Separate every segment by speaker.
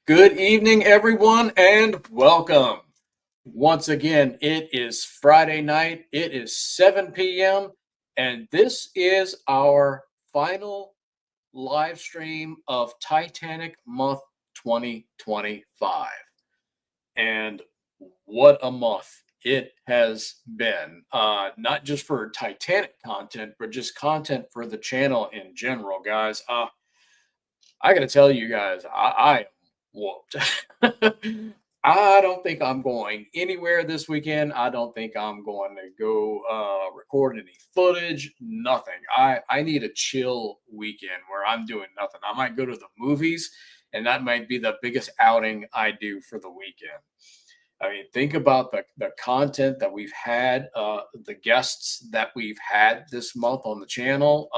Speaker 1: Good evening, everyone, and welcome. Once again, it is Friday night. It is 7 p.m., and this is our final live stream of Titanic month 2025. And what a month it has been. Not just for Titanic content, but just content for the channel in general, guys. I got to tell you guys, I am whooped. I don't think I'm going anywhere this weekend. I don't think I'm going to go record any footage, nothing. I need a chill weekend where I'm doing nothing. I might go to the movies, and that might be the biggest outing I do for the weekend. I mean, think about the content that we've had, the guests that we've had this month on the channel.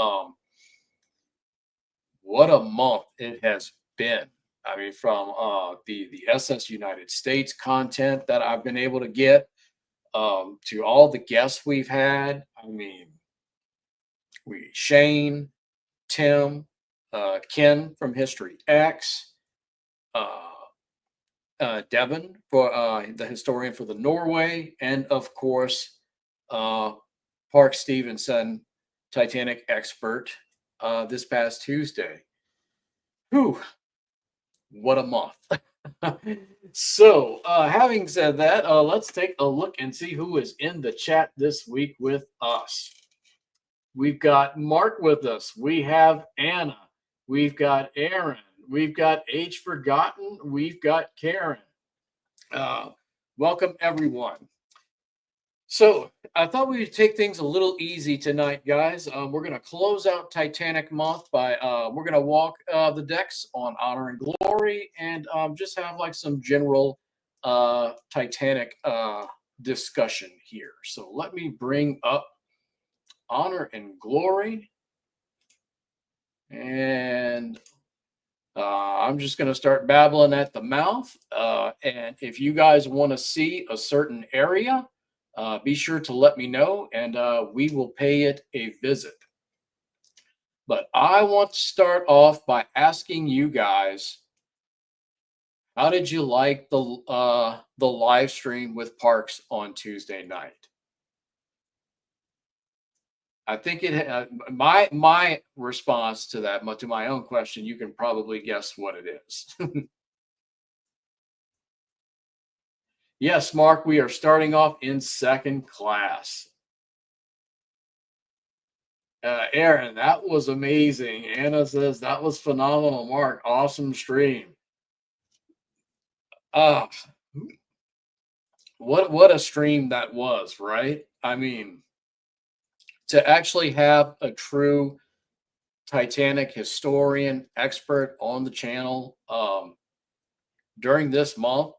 Speaker 1: What a month it has been. I mean, from the SS United States content that I've been able to get to all the guests we've had. I mean, we Shane, Tim, Ken from History X, uh, Devin for the historian for the Norway, and of course, uh, Park Stevenson, Titanic expert, this past Tuesday. Whew, what a month. So, having said that, let's take a look and see who is in the chat this week with us. We've got Mark with us. We have Anna. We've got Aaron. We've got H Forgotten. We've got Karen. Uh, Welcome, everyone. So I thought we'd take things a little easy tonight, guys. We're going to close out Titanic month by we're going to walk the decks on Honor and Glory, and just have like some general Titanic discussion here. So let me bring up Honor and Glory, and I'm just going to start babbling at the mouth. And if you guys want to see a certain area, be sure to let me know, and we will pay it a visit. But I want to start off by asking you guys, how did you like the live stream with Parks on Tuesday night? I think my response to that, to my own question, you can probably guess what it is. Yes, Mark, we are starting off in second class. Aaron, that was amazing. Anna says that was phenomenal. Mark, awesome stream. Uh, what a stream that was, right? I mean, to actually have a true Titanic historian expert on the channel during this month,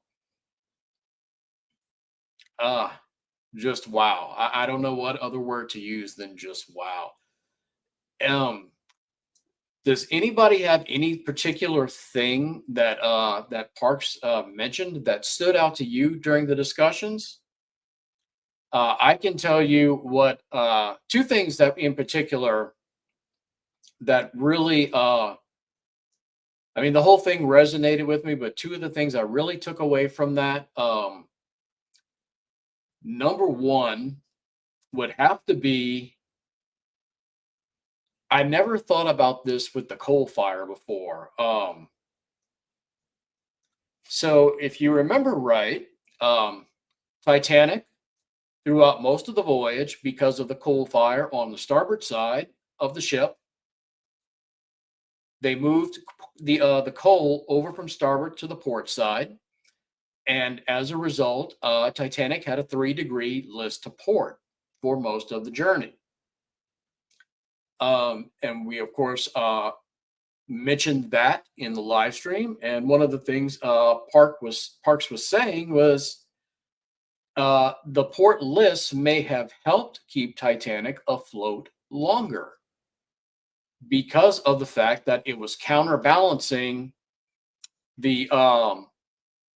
Speaker 1: just wow. I don't know what other word to use than just wow. Um, Does anybody have any particular thing that that Parks mentioned that stood out to you during the discussions? I can tell you what two things that in particular that really I mean the whole thing resonated with me, but two of the things I really took away from that number one would have to be I never thought about this with the coal fire before. So if you remember right, Titanic throughout most of the voyage because of the coal fire on the starboard side of the ship. They moved the coal over from starboard to the port side, and as a result, Titanic had a 3-degree list to port for most of the journey. And we, of course, mentioned that in the live stream. And one of the things Parks was saying was the port lists may have helped keep Titanic afloat longer because of the fact that it was counterbalancing the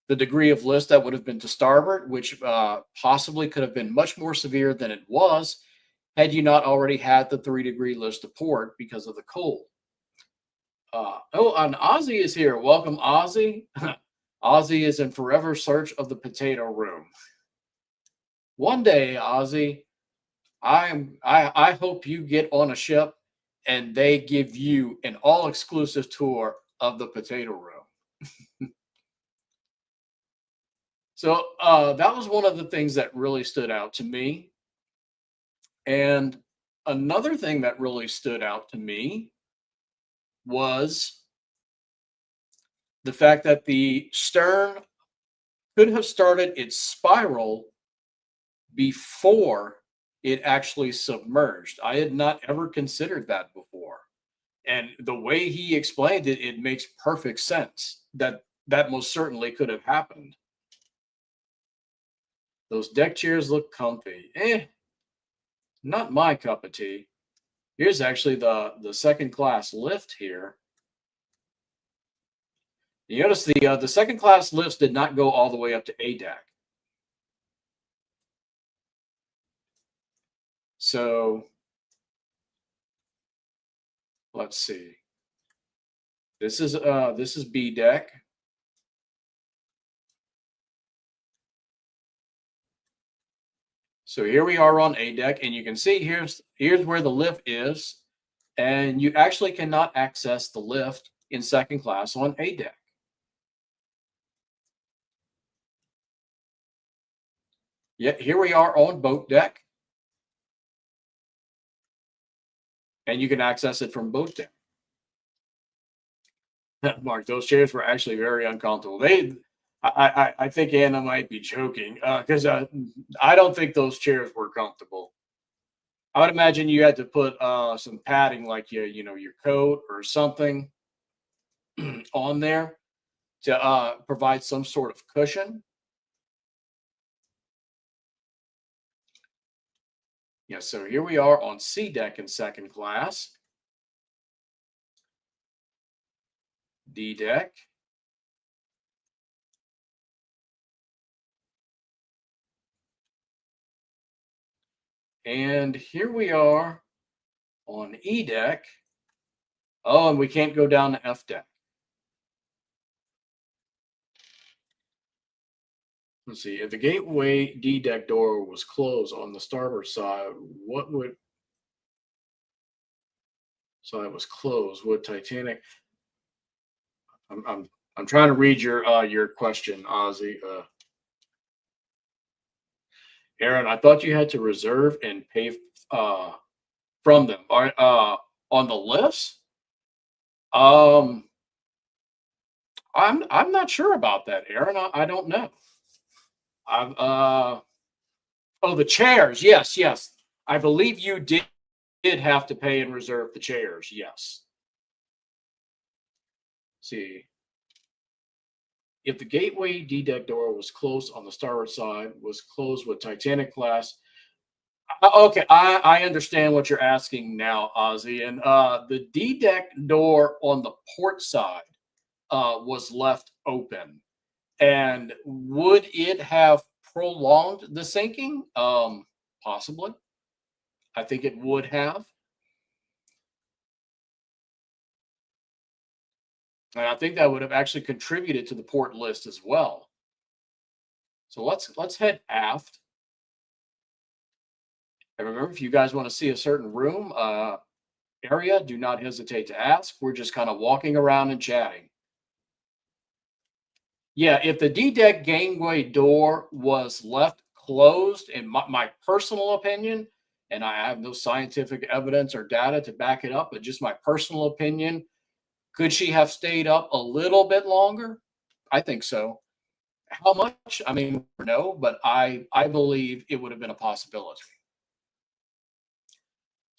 Speaker 1: degree of list that would have been to starboard, which possibly could have been much more severe than it was had you not already had the 3-degree list to port because of the cold. Oh, and Ozzy is here. Welcome, Ozzy. Ozzy is in forever search of the potato room. One day, Ozzy, I hope you get on a ship and they give you an all-exclusive tour of the potato room. So that was one of the things that really stood out to me. And another thing that really stood out to me was the fact that the stern could have started its spiral before it actually submerged. I had not ever considered that before. And the way he explained it, it makes perfect sense that that most certainly could have happened. Those deck chairs look comfy. Not my cup of tea. Here's actually the second class lift here. You notice the second class lifts did not go all the way up to A deck. So let's see. This is B deck. So here we are on A deck, and you can see here's where the lift is, and you actually cannot access the lift in second class on A deck. Yet here we are on boat deck, and you can access it from boat deck. Mark, those chairs were actually very uncomfortable. I think Anna might be joking because I don't think those chairs were comfortable. I would imagine you had to put some padding, like your coat or something, on there to provide some sort of cushion. Yeah, so here we are on C deck in second class. D deck. And here we are on E deck. Oh, and we can't go down to F deck. Let's see, if the gateway D deck door was closed on the starboard side, what would side was closed? Would Titanic? I'm trying to read your question, Ozzy. Aaron, I thought you had to reserve and pay from them. On the lifts? Um, I'm not sure about that, Aaron. I don't know. I'm oh, the chairs. Yes, yes. I believe you did have to pay and reserve the chairs. Yes. See, if the gateway D deck door was closed on the starboard side, was closed with Titanic class, Okay, I understand what you're asking now, Ozzy. And the D deck door on the port side was left open. And would it have prolonged the sinking? Possibly. I think it would have. And I think that would have actually contributed to the port list as well. So let's head aft. And remember, if you guys want to see a certain room area, do not hesitate to ask. We're just kind of walking around and chatting. Yeah, if the D deck gangway door was left closed, in my personal opinion, and I have no scientific evidence or data to back it up, but just my personal opinion, could she have stayed up a little bit longer? I think so. How much? I mean, no, but I believe it would have been a possibility.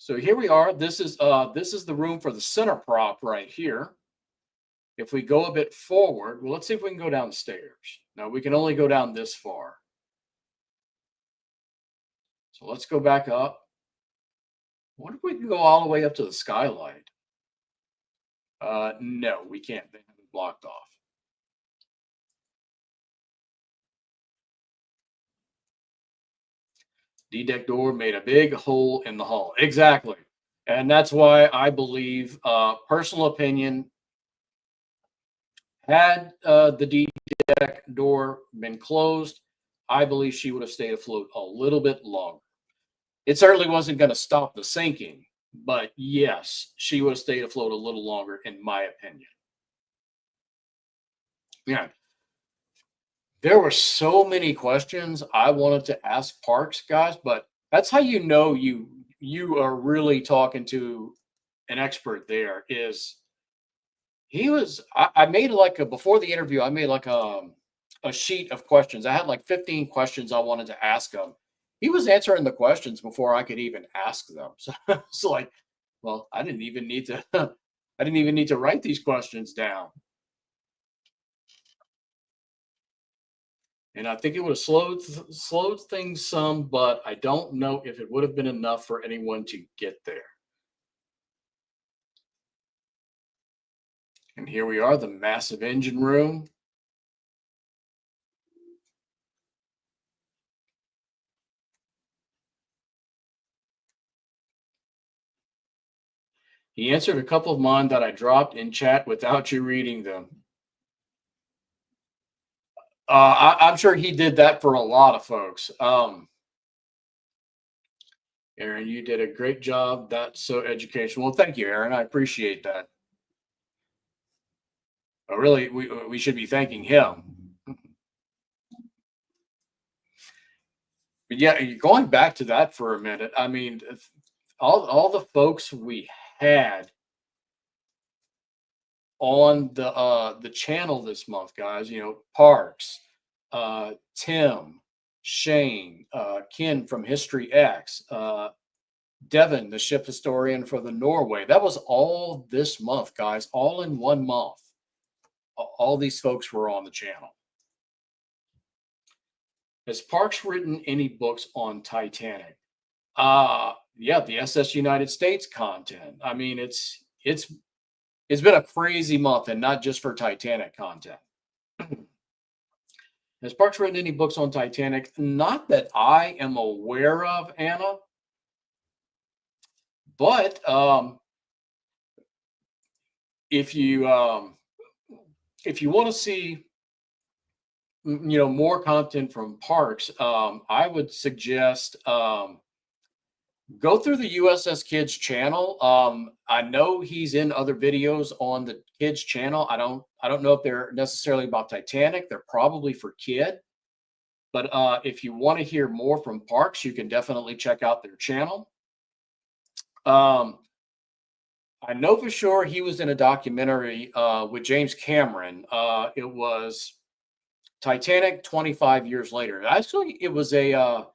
Speaker 1: So here we are. This is the room for the center prop right here. If we go a bit forward, well, let's see if we can go down the stairs. Now we can only go down this far. So let's go back up. What if we can go all the way up to the skylight? No, we can't. They have it blocked off. D deck door made a big hole in the hull. Exactly. And that's why I believe, personal opinion, had the D deck door been closed, I believe she would have stayed afloat a little bit longer. It certainly wasn't going to stop the sinking, but yes, she would have stayed afloat a little longer, in my opinion. Yeah, there were so many questions I wanted to ask Parks guys, but that's how you know you are really talking to an expert. There is he was I made like a before the interview, I made like a sheet of questions. I had like 15 questions I wanted to ask him. He was answering the questions before I could even ask them. So it's like, well, I didn't even need to I didn't even need to write these questions down. And I think it would have slowed things some, but I don't know if it would have been enough for anyone to get there. And here we are, the massive engine room. He answered a couple of mine that I dropped in chat without you reading them. I'm sure he did that for a lot of folks. Aaron, you did a great job. That's so educational. Well, thank you, Aaron. I appreciate that. Really, we should be thanking him. But yeah, going back to that for a minute. I mean, all the folks we had on the channel this month, guys. You know, Parks, Tim, Shane, Ken from History X, Devin, the ship historian for the Norway. That was all this month, guys. All in one month. All these folks were on the channel. Has Parks written any books on Titanic? Yeah, the SS United States content. I mean, it's been a crazy month, and not just for Titanic content. Has Parks written any books on Titanic? Not that I am aware of, Anna. But if you if you want to see more content from Parks, I would suggest go through the USS Kids channel. I know he's in other videos on the Kids channel. I don't know if they're necessarily about Titanic. They're probably for kid. But if you want to hear more from Parks, you can definitely check out their channel. I know for sure he was in a documentary with James Cameron. It was Titanic 25 years later. Actually, it was a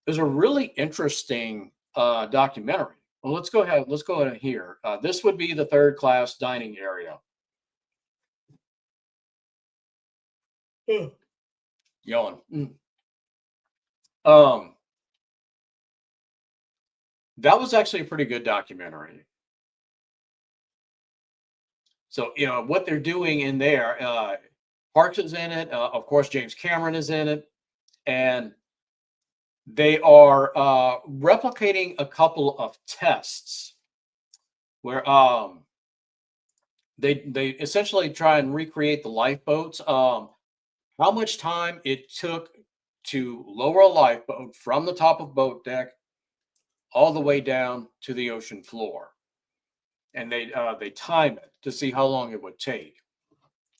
Speaker 1: really interesting documentary. Well, let's go ahead. Let's go ahead here. This would be the third class dining area. Yawn. Um, That was actually a pretty good documentary. So, what they're doing in there, Parks is in it. Of course, James Cameron is in it, and they are replicating a couple of tests where they essentially try and recreate the lifeboats. How much time it took to lower a lifeboat from the top of boat deck all the way down to the ocean floor, and they time it to see how long it would take.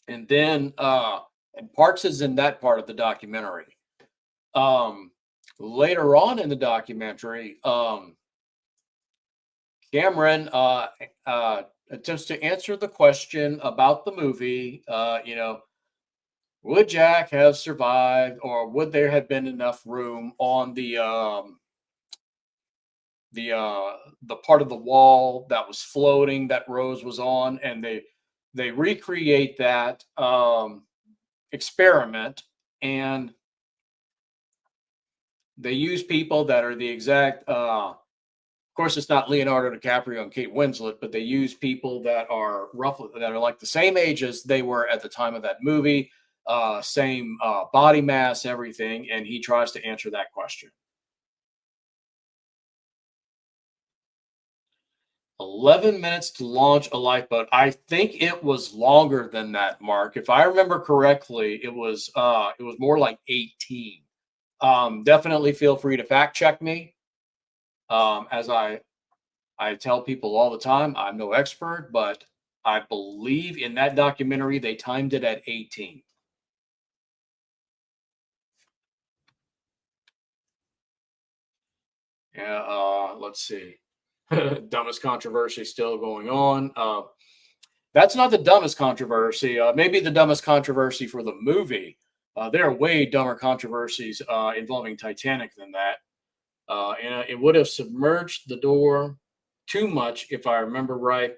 Speaker 1: And then and Parks is in that part of the documentary. Um, Later on in the documentary, Cameron attempts to answer the question about the movie. Would Jack have survived, or would there have been enough room on the part of the wall that was floating that Rose was on? And they recreate that experiment, and they use people that are the exact. Of course, it's not Leonardo DiCaprio and Kate Winslet, but they use people that are roughly that are like the same age as they were at the time of that movie, same body mass, everything, and he tries to answer that question. 11 minutes to launch a lifeboat. I think it was longer than that, Mark. If I remember correctly, it was more like 18. Definitely feel free to fact check me. As I tell people all the time, I'm no expert, but I believe in that documentary they timed it at 18. Yeah, let's see. Dumbest controversy still going on. That's not the dumbest controversy. Maybe the dumbest controversy for the movie. There are way dumber controversies involving Titanic than that. And it would have submerged the door too much, if I remember right.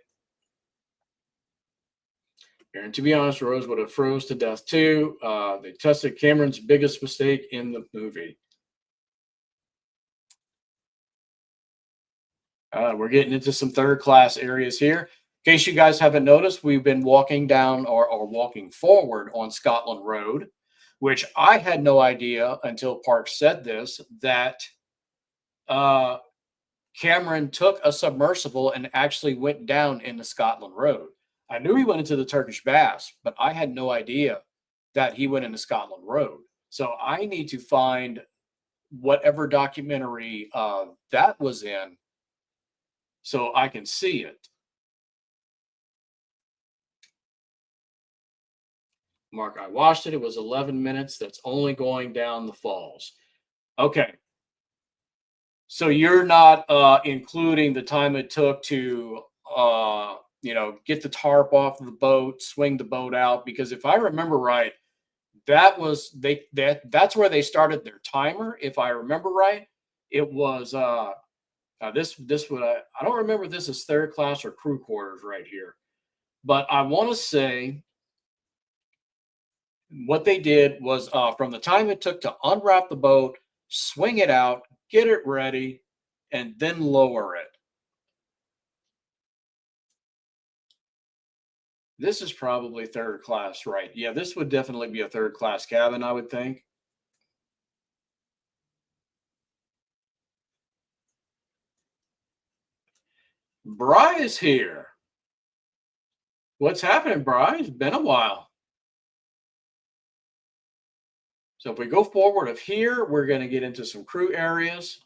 Speaker 1: And to be honest, Rose would have froze to death too. They tested Cameron's biggest mistake in the movie. We're getting into some third class areas here. In case you guys haven't noticed, we've been walking down or walking forward on Scotland Road, which I had no idea until Park said this, that uh, Cameron took a submersible and actually went down into Scotland Road. I knew he went into the Turkish Baths, but I had no idea that he went into Scotland Road. So I need to find whatever documentary that was in so I can see it. Mark, I watched it. It was 11 minutes. That's only going down the falls. Okay. So you're not including the time it took to, get the tarp off of the boat, swing the boat out, because if I remember right, that's where they started their timer. If I remember right, it was this would I don't remember if this is third class or crew quarters right here, but I want to say what they did was from the time it took to unwrap the boat, swing it out, get it ready, and then lower it. This is probably third class, right? Yeah, this would definitely be a third class cabin, I would think. Bry is here. What's happening, Bry? It's been a while. So if we go forward of here, we're going to get into some crew areas.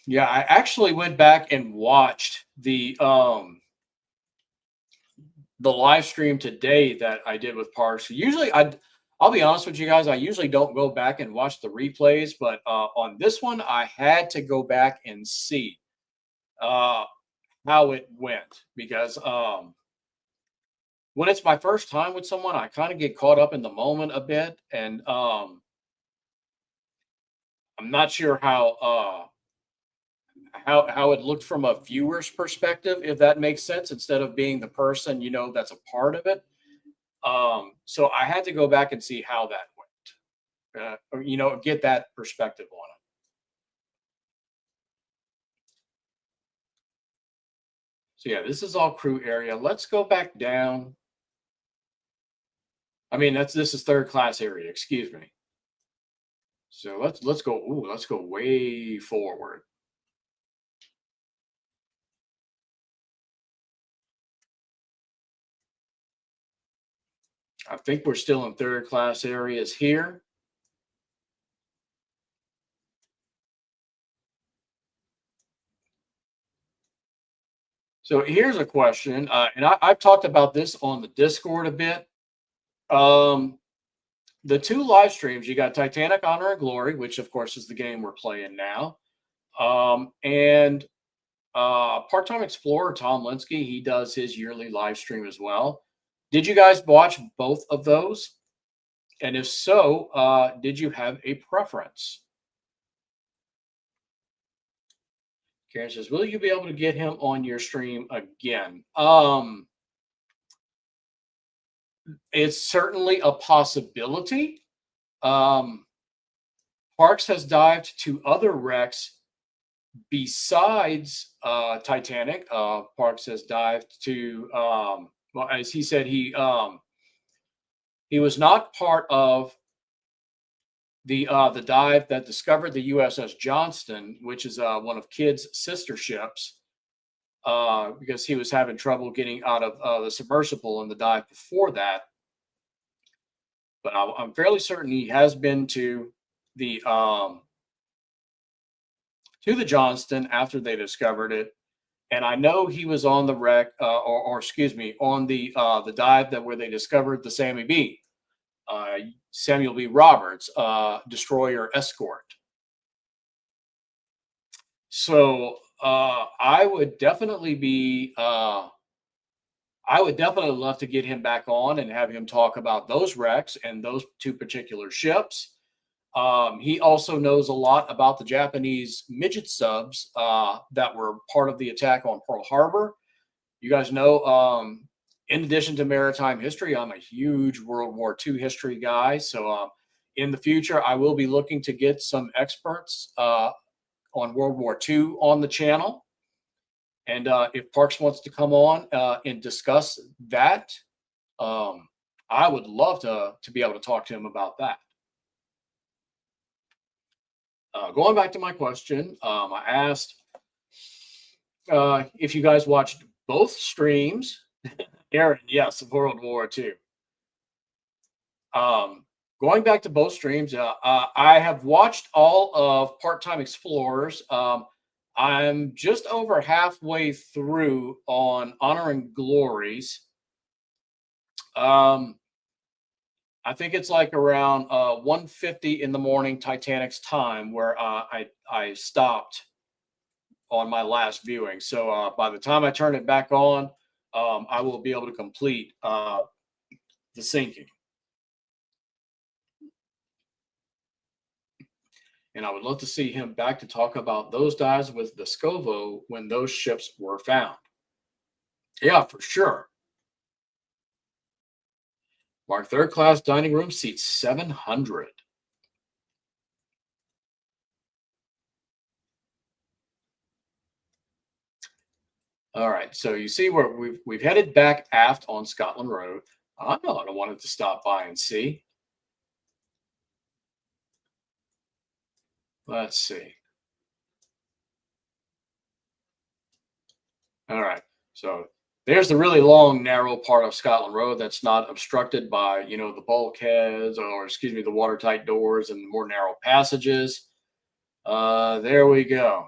Speaker 1: Yeah, I actually went back and watched the live stream today that I did with Parks. Usually I'll be honest with you guys, I usually don't go back and watch the replays, but on this one I had to go back and see uh how it went, because when it's my first time with someone, I kind of get caught up in the moment a bit, and I'm not sure how it looked from a viewer's perspective, if that makes sense, instead of being the person that's a part of it. So I had to go back and see how that went. or, get that perspective on it. So yeah, this is all crew area. Let's go back down. I mean, this is third class area. Excuse me. So let's go. Ooh, let's go way forward. I think we're still in third class areas here. So here's a question, and I've talked about this on the Discord a bit. Um, the two live streams, you got Titanic, Honor and Glory, which of course is the game we're playing now, and part-time explorer Tom Linsky. He does his yearly live stream as well. Did you guys watch both of those? And if so, did you have a preference? Karen says, "Will you be able to get him on your stream again?" It's certainly a possibility. Um, Parks has dived to other wrecks besides Titanic. Parks has dived to, well, as he said, he was not part of the dive that discovered the USS Johnston, which is one of Kidd's sister ships, because he was having trouble getting out of the submersible in the dive before that. But I'm fairly certain he has been the um, to the Johnston after they discovered it, and I know he was on the wreck, or excuse me, on the dive that where they discovered the Sammy B, Samuel B. Roberts, destroyer escort. So I would definitely love to get him back on and have him talk about those wrecks and those two particular ships. He also knows a lot about the Japanese midget subs that were part of the attack on Pearl Harbor. You guys know, in addition to maritime history, I'm a huge World War II history guy. So in the future, I will be looking to get some experts on World War II on the channel. And if Parks wants to come on and discuss that, I would love to be able to talk to him about that. Going back to my question, I asked if you guys watched both streams. Aaron, yes, of World War II. Going back to both streams, I have watched all of Part Time Explorers. I'm just over halfway through on Honor and Glories. I think it's like around 1:50 in the morning Titanic's time where I stopped on my last viewing. So by the time I turn it back on, I will be able to complete the sinking. And I would love to see him back to talk about those dives with the Vescovo when those ships were found. Yeah, for sure. Mark, third class dining room seats 700. All right, so you see where we've headed back aft on Scotland Road. I know I wanted to stop by and see. Let's see. All right, so there's the really long, narrow part of Scotland Road that's not obstructed by, the bulkheads or, excuse me, the watertight doors and the more narrow passages. There we go.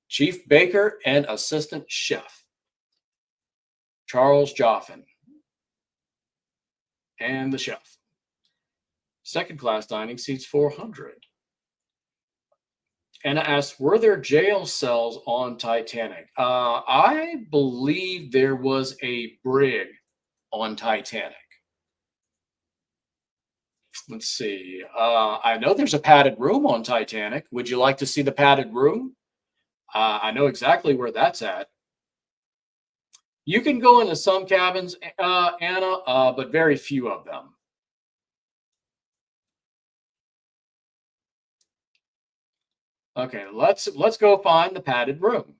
Speaker 1: Chief Baker and Assistant Chef, Charles Joffin, and the chef. Second class dining seats 400. Anna asks, were there jail cells on Titanic? I believe there was a brig on Titanic. Let's see. I know there's a padded room on Titanic. Would you like to see the padded room? I know exactly where that's at. You can go into some cabins, Anna, but very few of them. Okay, let's go find the padded room.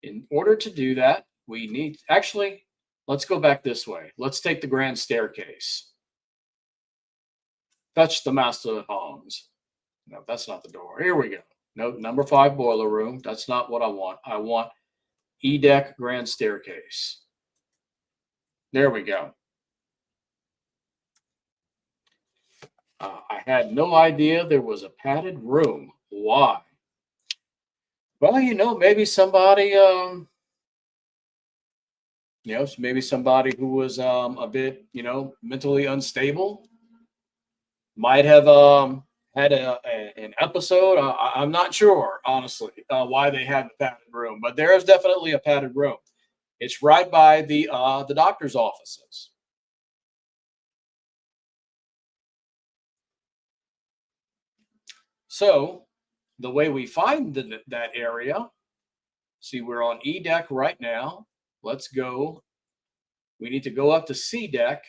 Speaker 1: In order to do that, we need actually let's go back this way. Let's take the grand staircase. Fetch the master at arms. No, that's not the door. Here we go. No, number five boiler room. That's not what I want. I want E deck grand staircase. There we go. I had no idea there was a padded room. Why? Well, maybe somebody, maybe somebody who was a bit, mentally unstable might have had an episode. I'm not sure, honestly, why they had the padded room, but there is definitely a padded room. It's right by the doctor's offices. So the way we find that area, see, we're on E deck right now. Let's go. We need to go up to C deck,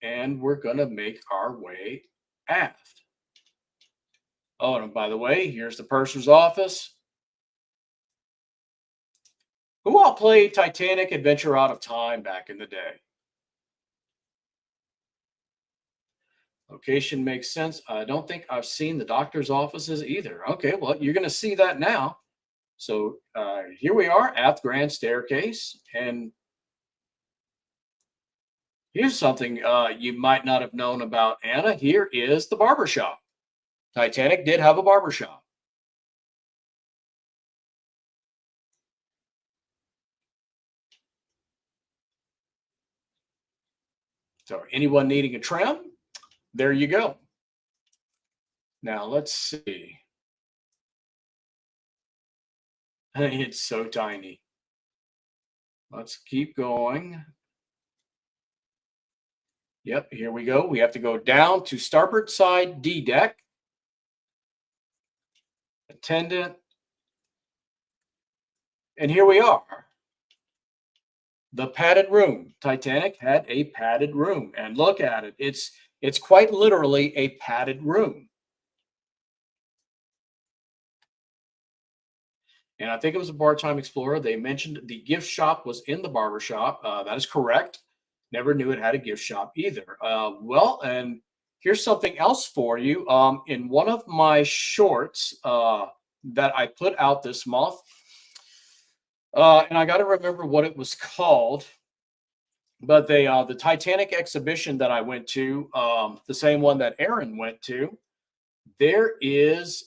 Speaker 1: and we're going to make our way aft. Oh, and by the way, here's the purser's office. Who all played Titanic Adventure Out of Time back in the day? Location makes sense. I don't think I've seen the doctor's offices either. Okay, well, you're going to see that now. So here we are at the grand staircase. And here's something you might not have known about, Anna. Here is the barber shop. Titanic did have a barber shop. So anyone needing a trim, there you go. Now let's see. It's so tiny. Let's keep going. Yep, here we go. We have to go down to starboard side D deck. Attendant. And here we are. The padded room. Titanic had a padded room. And look at it. It's quite literally a padded room. And I think it was a part-time explorer. They mentioned the gift shop was in the barber shop. That is correct. Never knew it had a gift shop either. Well, and here's something else for you. In one of my shorts that I put out this month, and I got to remember what it was called, but the Titanic exhibition that I went to, the same one that Aaron went to, there is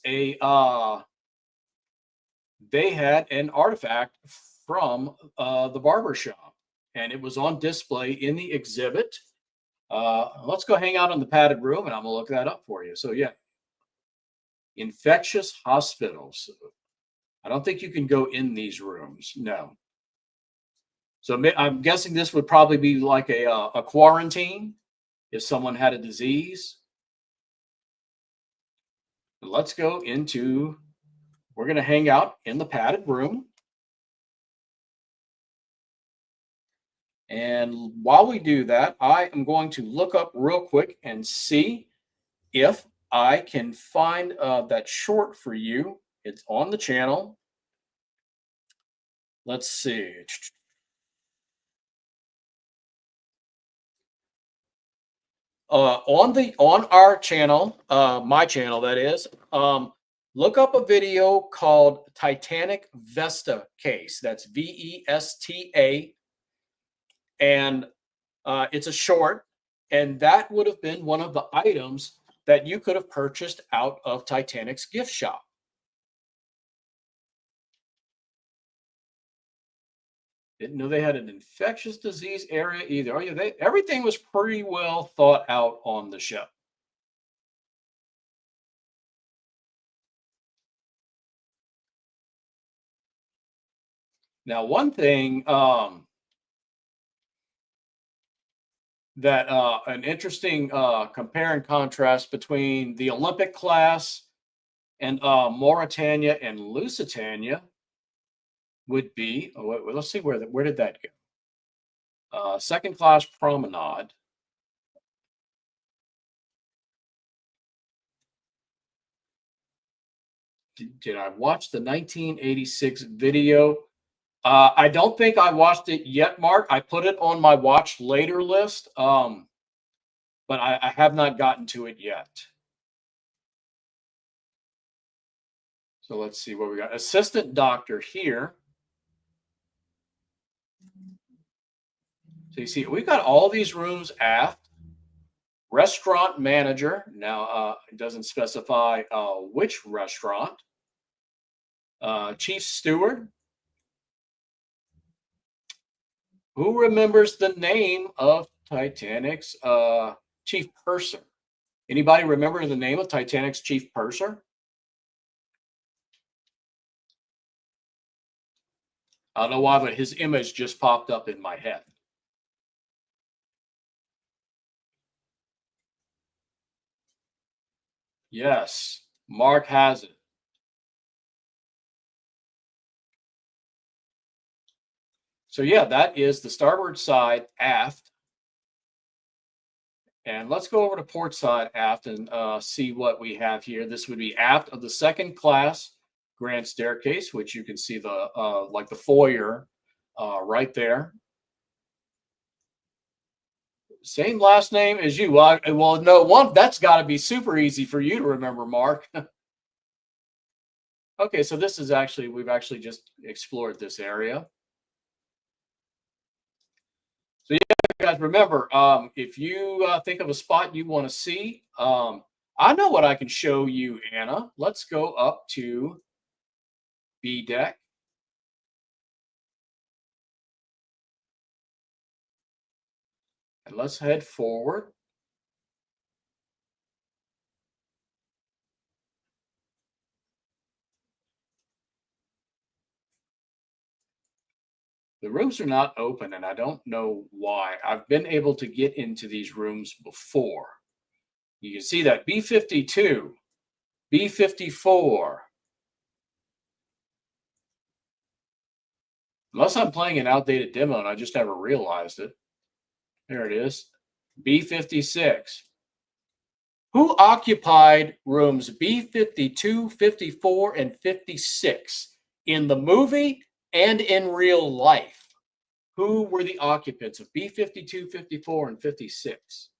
Speaker 1: they had an artifact from the barber shop, and it was on display in the exhibit. Let's go hang out in the padded room, and I'm gonna look that up for you. So yeah, infectious hospitals. I don't think you can go in these rooms. No. So I'm guessing this would probably be like a quarantine if someone had a disease. Let's go into. We're gonna hang out in the padded room. And while we do that, I am going to look up real quick and see if I can find that short for you. It's on the channel. Let's see. On our channel, my channel that is, look up a video called Titanic Vesta Case. That's VESTA, and it's a short, and that would have been one of the items that you could have purchased out of Titanic's gift shop. Didn't know they had an infectious disease area either. Oh yeah, everything was pretty well thought out on the ship. Now, one thing that an interesting compare and contrast between the Olympic class and Mauritania and Lusitania would be. Oh, let's see where did that go? Second class promenade. Did I watch the 1986 video? I don't think I watched it yet, Mark. I put it on my watch later list, but I have not gotten to it yet. So let's see what we got. Assistant doctor here. So you see, we got all these rooms aft. Restaurant manager. Now, it doesn't specify which restaurant. Chief steward. Who remembers the name of Titanic's chief purser? Anybody remember the name of Titanic's chief purser? I don't know why, but his image just popped up in my head. Yes, Mark has it. So yeah, that is the starboard side aft. And let's go over to port side aft and see what we have here. This would be aft of the second class grand staircase, which you can see the like the foyer right there. Same last name as you. Well, no one. That's got to be super easy for you to remember, Mark. Okay, so this is actually we've actually just explored this area. So yeah, guys, remember, if you think of a spot you want to see, I know what I can show you, Anna. Let's go up to B deck. And let's head forward. The rooms are not open, and I don't know why. I've been able to get into these rooms before. You can see that B52, B54. Unless I'm playing an outdated demo and I just never realized it. There it is, B56. Who occupied rooms B52, 54, and 56 in the movie and in real life? Who were the occupants of B52, 54, and 56?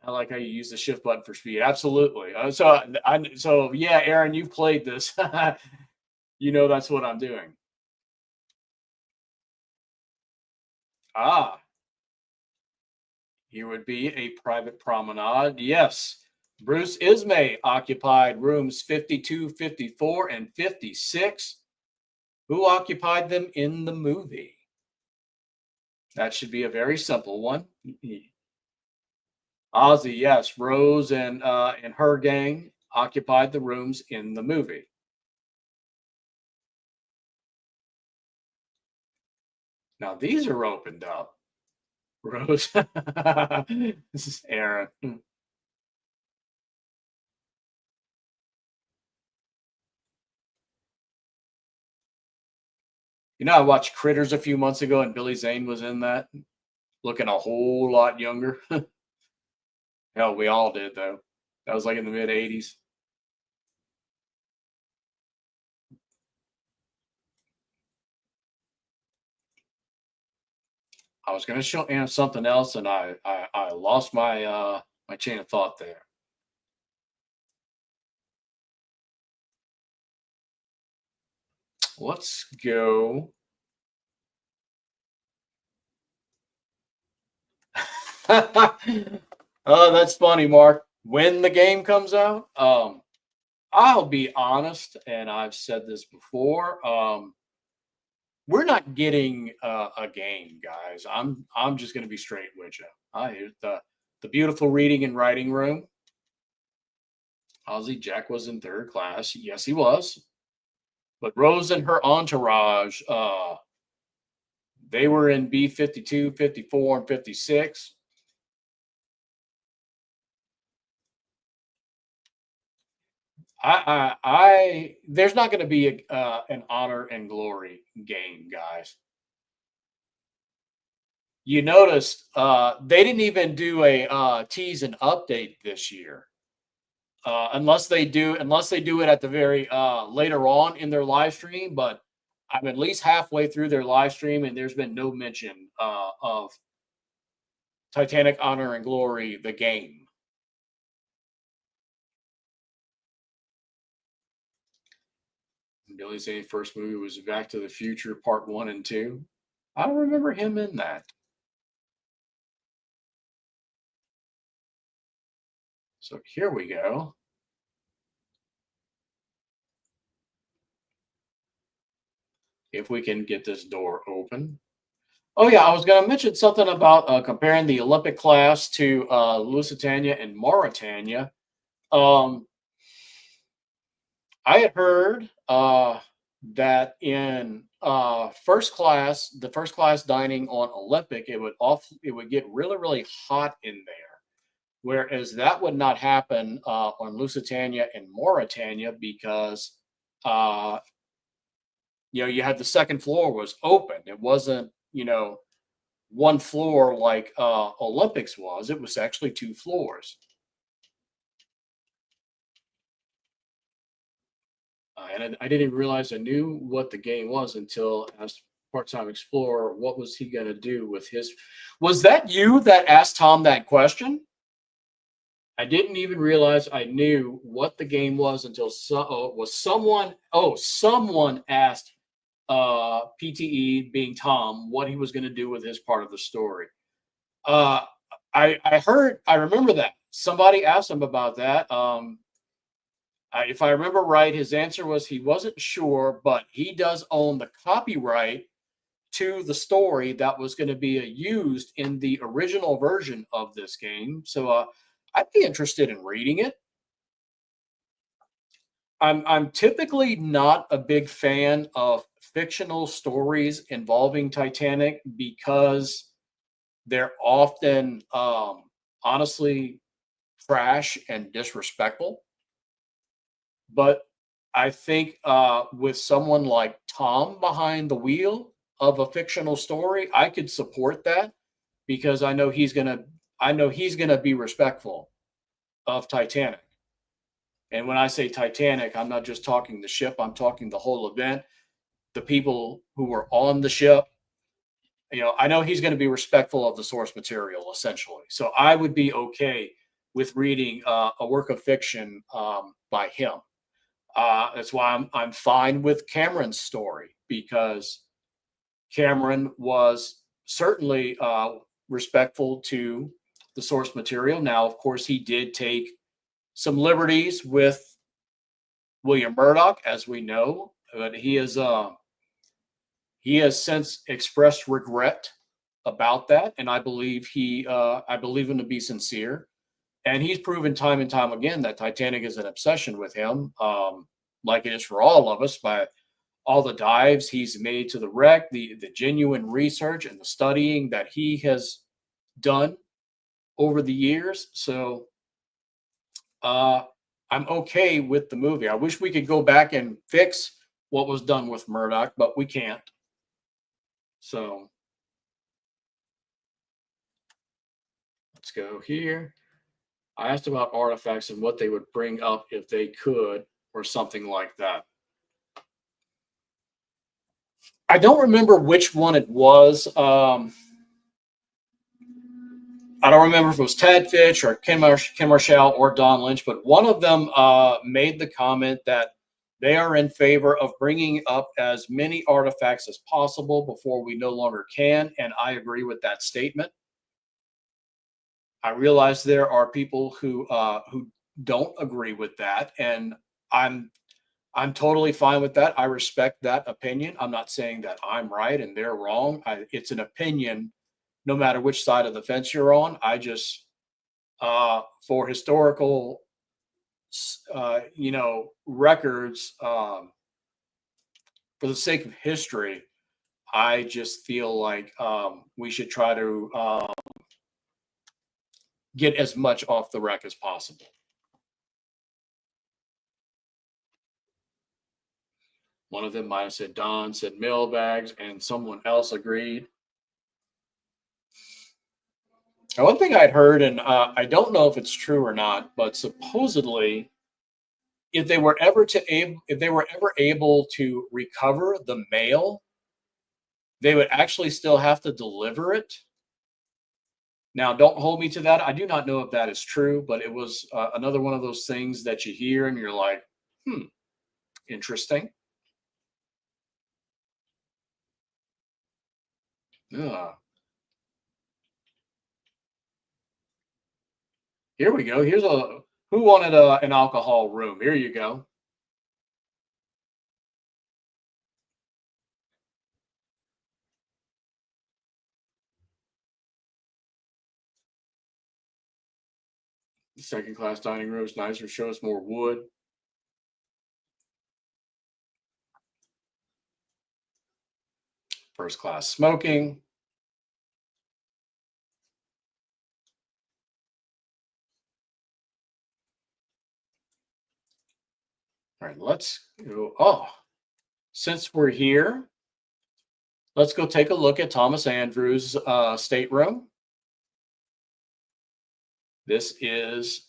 Speaker 1: I like how you use the shift button for speed. Absolutely. So yeah, Aaron, you've played this. You know that's what I'm doing. Ah, here would be a private promenade. Yes. Bruce Ismay occupied rooms 52, 54, and 56. Who occupied them in the movie? That should be a very simple one. Ozzy, yes. Rose and her gang occupied the rooms in the movie. Now these are opened up. Rose. This is Aaron. You know, I watched Critters a few months ago and Billy Zane was in that, looking a whole lot younger. Hell, we all did, though. That was like in the mid 80s. I was going to show Ann something else, and I lost my my chain of thought there. Let's go. Oh, that's funny, Mark. When the game comes out, I'll be honest, and I've said this before. We're not getting a game, guys. I'm just going to be straight with you. Here's the beautiful reading and writing room. Ozzy Jack was in third class. Yes, he was. But Rose and her entourage, they were in B52, 54, and 56. There's not going to be an honor and glory game, guys. You noticed they didn't even do a tease and update this year. unless they do it at the very later on in their live stream. But I'm at least halfway through their live stream, and there's been no mention of Titanic: Honor and Glory, the game. Billy Zane's first movie was Back to the Future Part 1 and 2. I don't remember him in that. So here we go. If we can get this door open. Oh yeah, I was going to mention something about comparing the Olympic class to Lusitania and Mauritania. Um, I had heard that in first class, the first class dining on Olympic, it would get really hot in there. Whereas that would not happen on Lusitania and Mauritania because uh, you had the second floor was open. It wasn't one floor like Olympics was. It was actually two floors. And I didn't realize I knew what the game was until I asked Part-Time Explorer what was he going to do with his. Was that you that asked Tom that question? I didn't even realize I knew what the game was until someone asked PTE, being Tom, what he was going to do with his part of the story. Uh, I remember that somebody asked him about that. If I remember right, his answer was he wasn't sure, but he does own the copyright to the story that was going to be used in the original version of this game. So I'd be interested in reading it. I'm typically not a big fan of fictional stories involving Titanic because they're often honestly trash and disrespectful. But I think with someone like Tom behind the wheel of a fictional story, I could support that because I know he's gonna be respectful of Titanic. And when I say Titanic, I'm not just talking the ship, I'm talking the whole event, the people who were on the ship. I know he's going to be respectful of the source material, essentially. So I would be okay with reading a work of fiction by him. That's why I'm fine with Cameron's story because Cameron was certainly respectful to the source material. Now, of course, he did take some liberties with William Murdoch, as we know, but he has since expressed regret about that, and I believe I believe him to be sincere. And he's proven time and time again that Titanic is an obsession with him, like it is for all of us, by all the dives he's made to the wreck, the genuine research and the studying that he has done over the years. So I'm okay with the movie. I wish we could go back and fix what was done with Murdoch, but we can't. So let's go here. I asked about artifacts and what they would bring up if they could, or something like that. I don't remember which one it was. I don't remember if it was Tad Fitch or Ken Marshall or Don Lynch, but one of them made the comment that they are in favor of bringing up as many artifacts as possible before we no longer can, and I agree with that statement. I realize there are people who don't agree with that, and I'm totally fine with that. I respect that opinion. I'm not saying that I'm right and they're wrong. It's an opinion, no matter which side of the fence you're on. I just, for historical, records, for the sake of history, I just feel like we should try to get as much off the wreck as possible. One of them might have said Don said mailbags, and someone else agreed. Now, one thing I'd heard, and I don't know if it's true or not, but supposedly if they were ever able to recover the mail, they would actually still have to deliver it. Now, don't hold me to that. I do not know if that is true, but it was another one of those things that you hear and you're like, hmm, interesting. Yeah. Here we go. Here's a who wanted an alcohol room. Here you go. Second class dining room is nicer. Show us more wood. First class smoking. All right, let's go. Oh, since we're here, let's go take a look at Thomas Andrews' stateroom. This is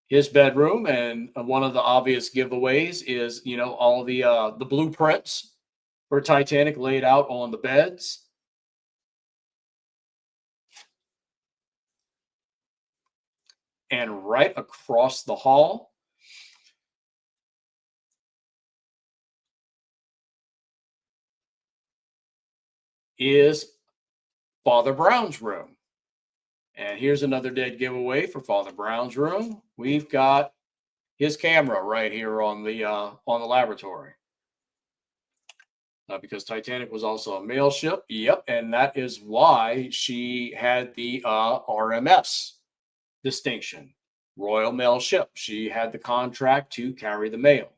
Speaker 1: his bedroom, and one of the obvious giveaways is all the blueprints for Titanic laid out on the beds. And right across the hall is Father Brown's room. And here's another dead giveaway for Father Brown's room. We've got his camera right here on the laboratory. Because Titanic was also a mail ship. Yep, and that is why she had the RMS distinction, Royal Mail Ship. She had the contract to carry the mail.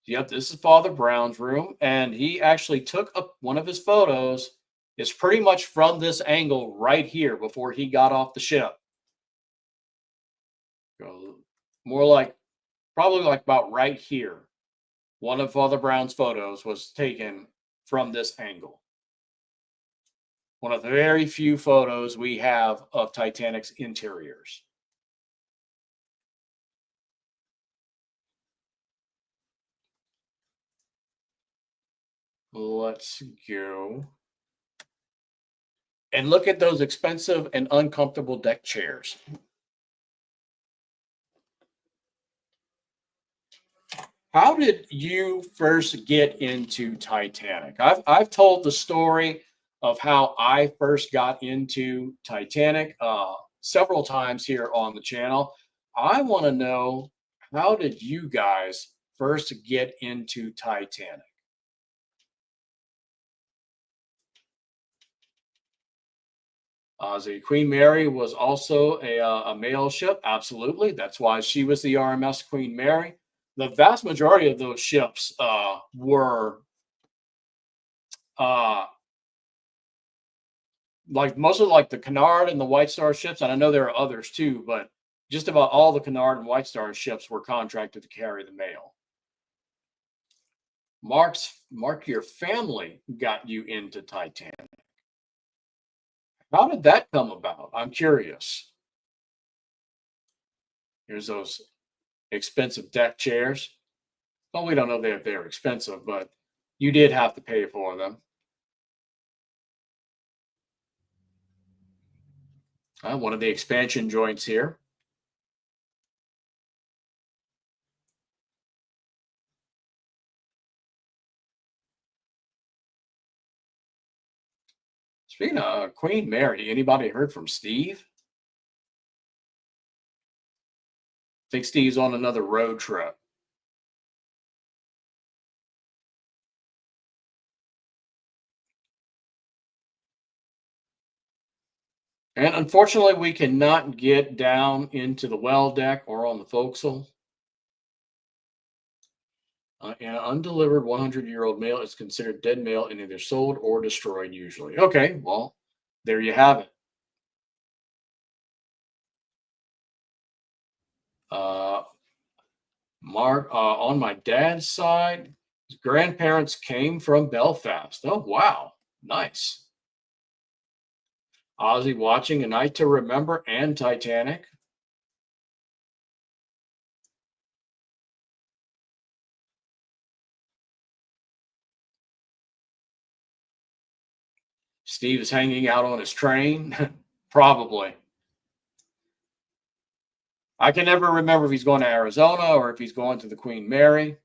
Speaker 1: Yep, this is Father Brown's room, and he actually took up one of his photos. It's pretty much from this angle right here before he got off the ship. More like probably like about right here. One of Father Brown's photos was taken from this angle. One of the very few photos we have of Titanic's interiors. Let's go. And look at those expensive and uncomfortable deck chairs. How did you first get into Titanic? I've told the story of how I first got into Titanic several times here on the channel. I want to know, how did you guys first get into Titanic? The Queen Mary was also a mail ship. Absolutely. That's why she was the RMS Queen Mary. The vast majority of those ships were uh, like mostly like the Cunard and the White Star ships. And I know there are others too, but just about all the Cunard and White Star ships were contracted to carry the mail. Mark, your family got you into Titanic. How did that come about? I'm curious. Here's those expensive deck chairs. Well, we don't know if they're expensive, but you did have to pay for them. One of the expansion joints here. Speaking of Queen Mary, anybody heard from Steve? I think Steve's on another road trip. And unfortunately, we cannot get down into the well deck or on the forecastle. An undelivered 100-year-old mail is considered dead mail and either sold or destroyed usually. Okay, well, there you have it. Mark, on my dad's side, his grandparents came from Belfast. Oh, wow. Nice. Ozzy watching A Night to Remember and Titanic. Steve is hanging out on his train. Probably. I can never remember if he's going to Arizona or if he's going to the Queen Mary.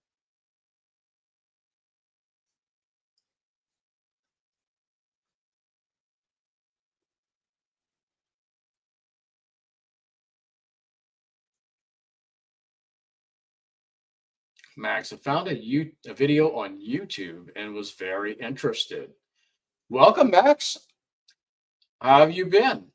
Speaker 1: Max, I found a video on YouTube and was very interested. Welcome, Max. How have you been?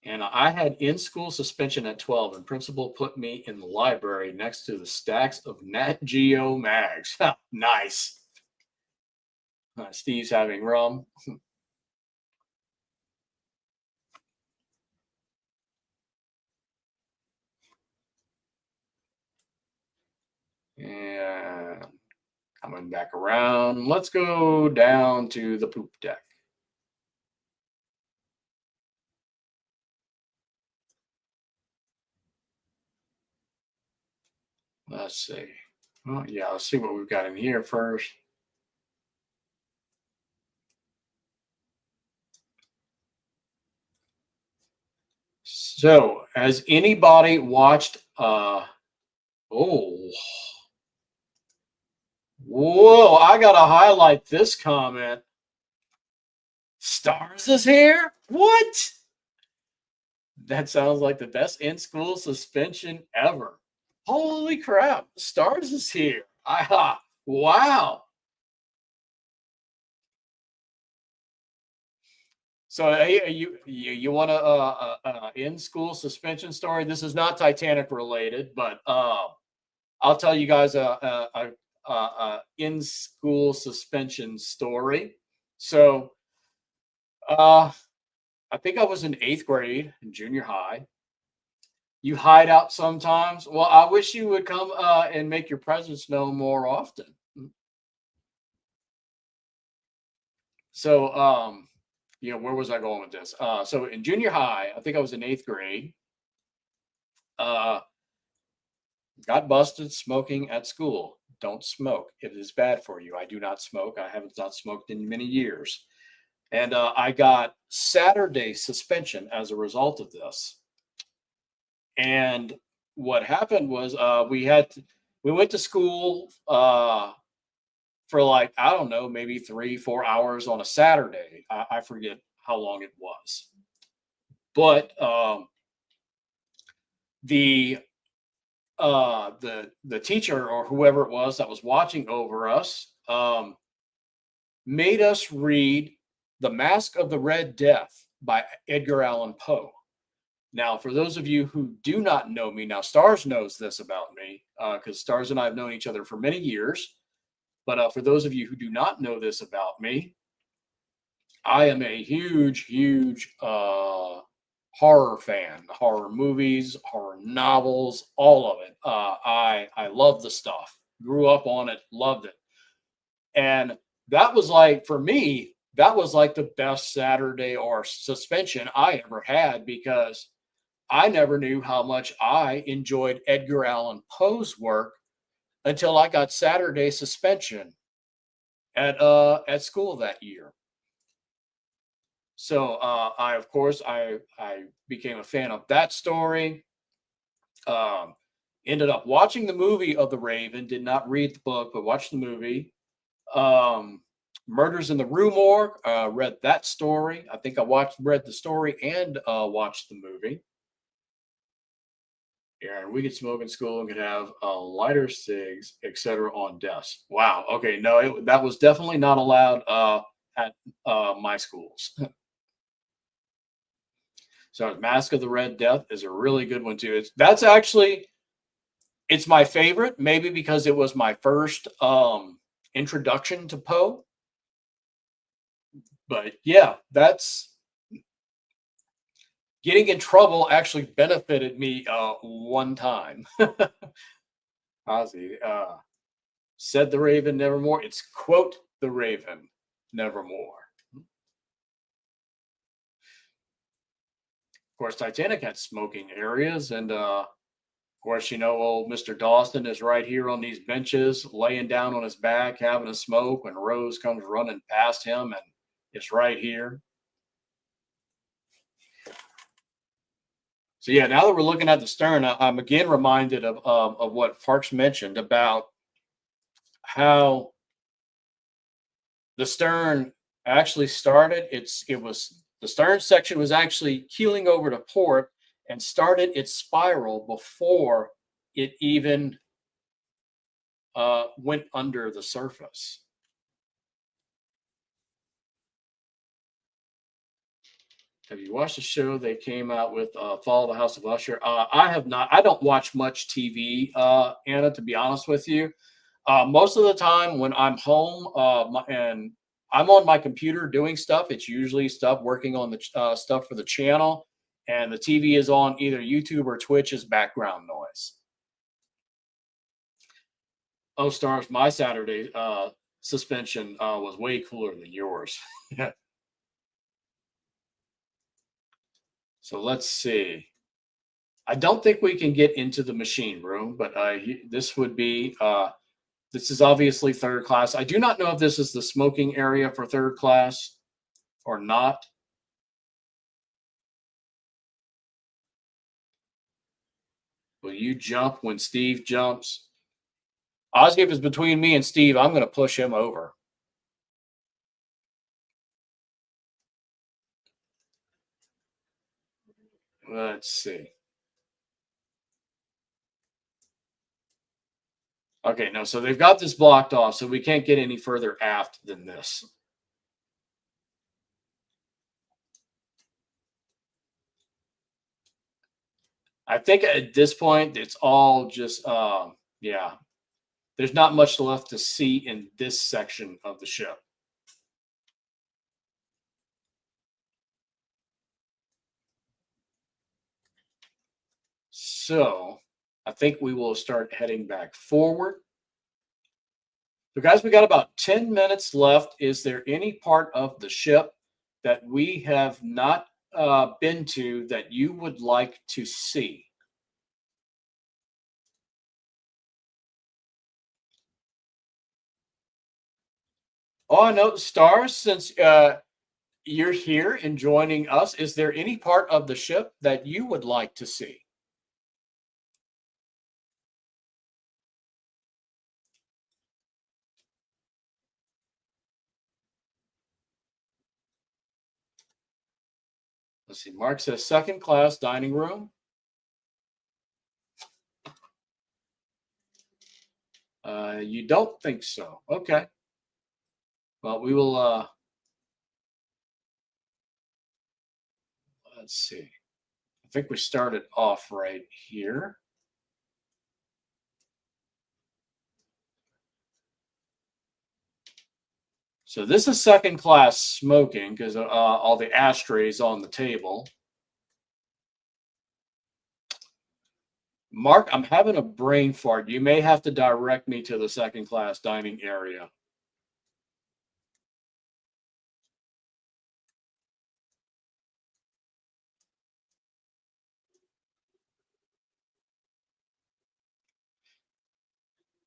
Speaker 1: And I had in-school suspension at 12, and principal put me in the library next to the stacks of Nat Geo mags. Nice. Steve's having rum. And coming back around, let's go down to the poop deck. Let's see. Oh, yeah, let's see what we've got in here first. So, has anybody watched oh, whoa, I gotta highlight this comment. Stars is here? What? That sounds like the best in-school suspension ever. Holy crap, Stars is here. Wow. So hey, you want a in-school suspension story? This is not Titanic related, but I'll tell you guys a in-school suspension story. So I think I was in 8th grade in junior high. You hide out sometimes. Well, I wish you would come and make your presence known more often. So, where was I going with this? So in junior high, I think I was in 8th grade. Got busted smoking at school. Don't smoke. It is bad for you. I do not smoke. I haven't not smoked in many years. And I got Saturday suspension as a result of this. And what happened was we went to school for like, I don't know, maybe 3-4 hours on a Saturday. I forget how long it was. But the the teacher or whoever it was that was watching over us made us read The Mask of the Red Death by Edgar Allan Poe. Now, for those of you who do not know me, now Stars knows this about me because Stars and I have known each other for many years. But for those of you who do not know this about me, I am a huge, huge horror fan. Horror movies, horror novels, all of it. I love the stuff. Grew up on it, loved it, and that was like for me. That was like the best Saturday or suspension I ever had because I never knew how much I enjoyed Edgar Allan Poe's work until I got Saturday suspension at school that year. So I of course I became a fan of that story. Um, Ended up watching the movie of the Raven. Did not read the book, but watched the movie. Um, Murders in the Rue Morgue. Read that story. I think I read the story and watched the movie. Yeah, we could smoke in school and could have lighter cigs, etc. on desks. Wow. Okay. No, that was definitely not allowed at my schools. So, Mask of the Red Death is a really good one too. That's actually it's my favorite, maybe because it was my first introduction to Poe. But yeah, that's getting in trouble actually benefited me one time. Ozzy said the Raven nevermore. It's quote the Raven nevermore. Of course, Titanic had smoking areas, and course, old Mr. Dawson is right here on these benches, laying down on his back, having a smoke when Rose comes running past him and is right here. So yeah, now that we're looking at the stern, I'm again reminded of what Parks mentioned about how the stern actually started. It was the stern section was actually keeling over to port and started its spiral before it even went under the surface. Have you watched the show they came out with, Fall of the House of Usher? I have not. I don't watch much TV, Anna, to be honest with you. Most of the time when I'm home, and I'm on my computer doing stuff, it's usually stuff working on the stuff for the channel, and the TV is on either YouTube or Twitch as background noise. Oh, stars! My Saturday suspension was way cooler than yours. So let's see. I don't think we can get into the machine room, but this would be this is obviously third class. I do not know if this is the smoking area for third class or not. Will you jump when Steve jumps? Ozzy, if it's between me and Steve, I'm going to push him over. Let's see. Okay, no, so they've got this blocked off, so we can't get any further aft than this. I think at this point, it's all just, yeah, there's not much left to see in this section of the ship. So I think we will start heading back forward. So, guys, we got about 10 minutes left. Is there any part of the ship that we have not been to that you would like to see? Oh, I know, Stars, since you're here and joining us, is there any part of the ship that you would like to see? Let's see. Mark says second class dining room. You don't think so? Okay. Well, we will. Let's see. I think we started off right here. So this is second class smoking because all the ashtrays on the table. Mark, I'm having a brain fart. You may have to direct me to the second class dining area.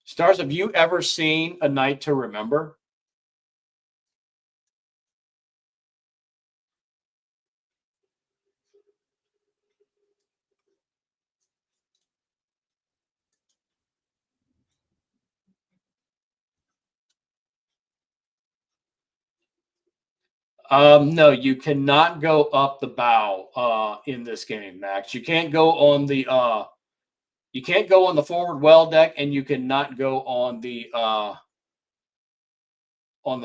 Speaker 1: Stars, have you ever seen A Night to Remember? No, you cannot go up the bow in this game, Max. You can't go on the forward well deck, and you cannot go on the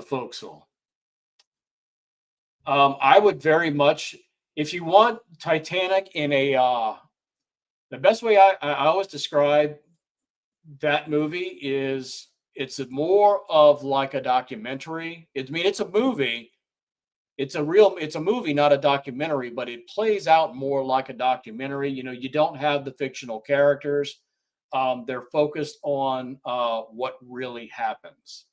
Speaker 1: forecastle. I would very much, if you want Titanic in a, the best way I always describe that movie is it's more of like a documentary. I mean, it's a movie. It's a movie, not a documentary, but it plays out more like a documentary. You don't have the fictional characters. They're focused on what really happens.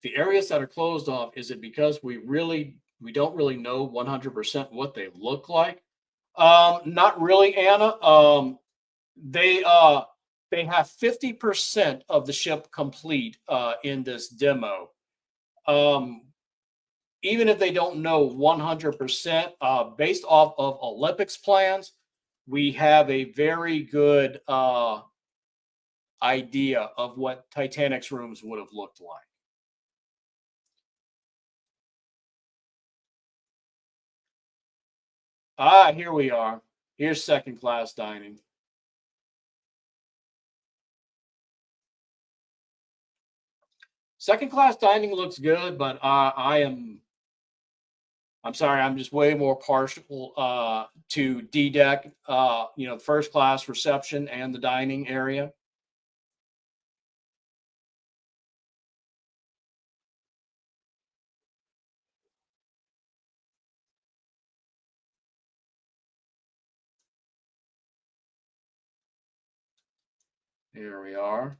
Speaker 1: The areas that are closed off, is it because we really We don't really know 100% what they look like. Not really, Anna. They uh, they have 50% of the ship complete in this demo. Um, Even if they don't know 100%, based off of Olympics plans, we have a very good idea of what Titanic's rooms would have looked like. Here we are. Here's second class dining. Second class dining looks good, but I'm sorry, I'm just way more partial to D deck, first class reception and the dining area. Here we are,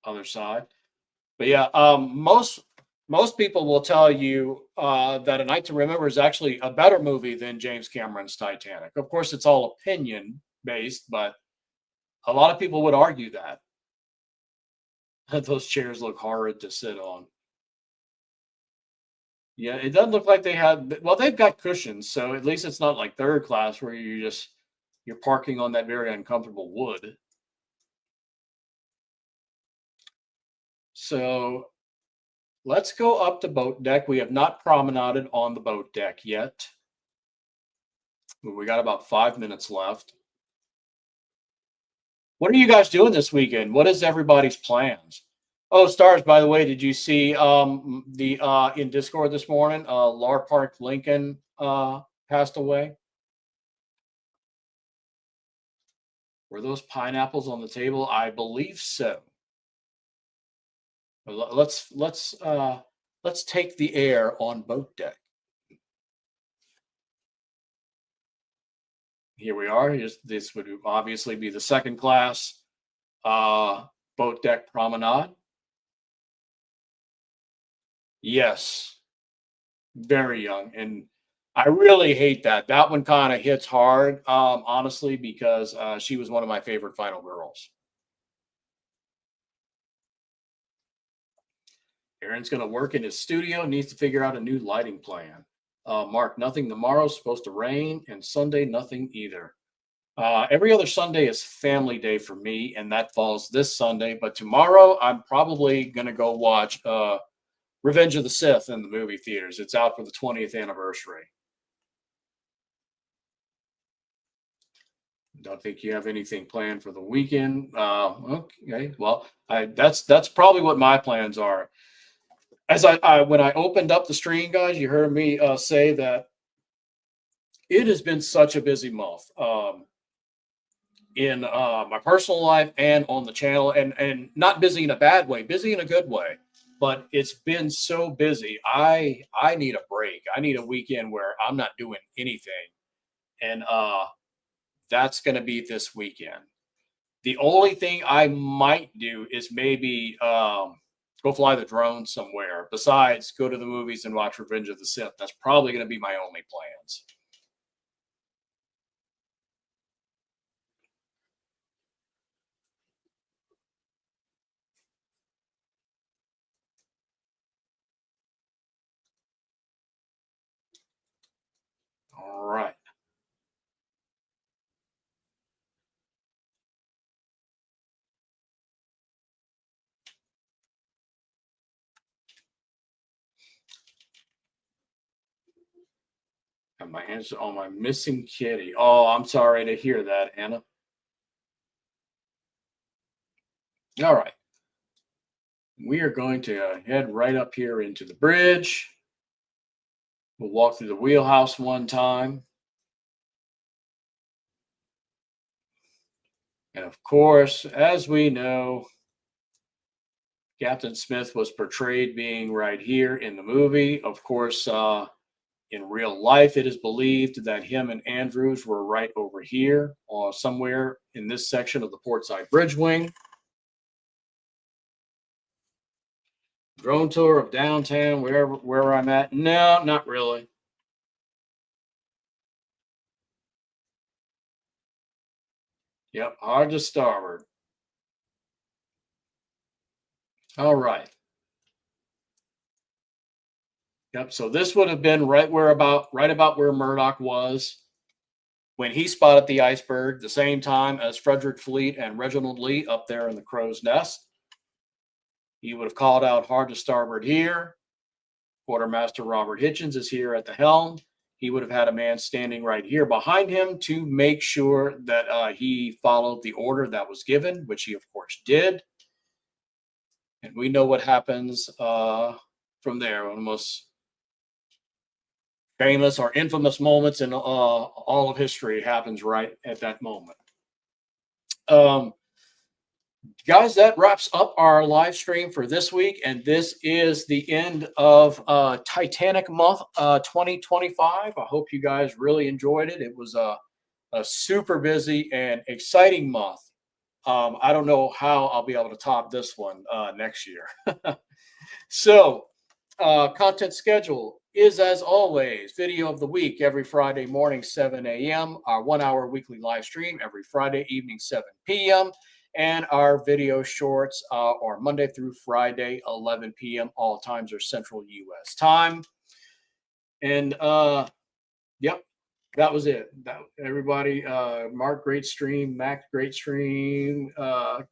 Speaker 1: other side. But yeah, most people will tell you that A Night to Remember is actually a better movie than James Cameron's Titanic. Of course, it's all opinion based, but a lot of people would argue that those chairs look horrid to sit on. Yeah, it doesn't look like they had. Well, they've got cushions, so at least it's not like third class where you're parking on that very uncomfortable wood. So let's go up the boat deck. We have not promenaded on the boat deck yet. We got about 5 minutes left. What are you guys doing this weekend? What is everybody's plans? Oh, stars, by the way, did you see the in Discord this morning? Lar Park Lincoln passed away. Were those pineapples on the table? I believe so. Let's take the air on boat deck. Here we are. This would obviously be the second class boat deck promenade. Yes, very young, and I really hate that. That one kind of hits hard, honestly, because she was one of my favorite final girls. Aaron's going to work in his studio. Needs to figure out a new lighting plan. Mark, nothing tomorrow. Supposed to rain, and Sunday nothing either. Every other Sunday is family day for me, and that falls this Sunday. But tomorrow, I'm probably going to go watch Revenge of the Sith in the movie theaters. It's out for the 20th anniversary. Don't think you have anything planned for the weekend. Okay, well, that's probably what my plans are. As I when I opened up the stream, guys, you heard me say that it has been such a busy month. In my personal life and on the channel, and not busy in a bad way, busy in a good way. But it's been so busy. I need a break. I need a weekend where I'm not doing anything, and that's going to be this weekend. The only thing I might do is maybe go fly the drone somewhere. Besides, go to the movies and watch Revenge of the Sith. That's probably going to be my only plans. All right. And my answer on my missing kitty. Oh, I'm sorry to hear that, Anna. All right. We are going to head right up here into the bridge. We'll walk through the wheelhouse one time. And of course, as we know, Captain Smith was portrayed being right here in the movie. Of course, in real life, it is believed that him and Andrews were right over here or somewhere in this section of the portside bridge wing. Drone tour of downtown, where I'm at. No, not really. Yep, hard to starboard. All right. Yep. So this would have been right about where Murdoch was when he spotted the iceberg, the same time as Frederick Fleet and Reginald Lee up there in the crow's nest. He would have called out hard to starboard here. Quartermaster Robert Hitchens is here at the helm. He would have had a man standing right here behind him to make sure that he followed the order that was given, which he, of course, did. And we know what happens from there. One of the most famous or infamous moments in all of history happens right at that moment. Guys, that wraps up our live stream for this week, and this is the end of Titanic month 2025. I hope you guys really enjoyed it. It was a super busy and exciting month. I don't know how I'll be able to top this one next year. So, content schedule is, as always, video of the week every Friday morning, 7 a.m., our 1 hour weekly live stream every Friday evening, 7 p.m., and our video shorts are Monday through Friday, 11 p.m. All times are Central U.S. time. And yep, that was it. Everybody, Mark, great stream. Mac, great stream.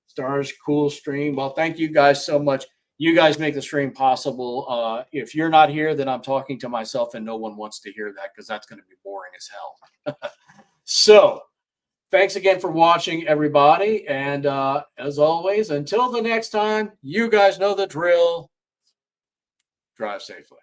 Speaker 1: Stars, cool stream. Well, thank you guys so much. You guys make the stream possible. If you're not here, then I'm talking to myself, and no one wants to hear that because that's going to be boring as hell. So, thanks again for watching, everybody. And as always, until the next time, you guys know the drill. Drive safely.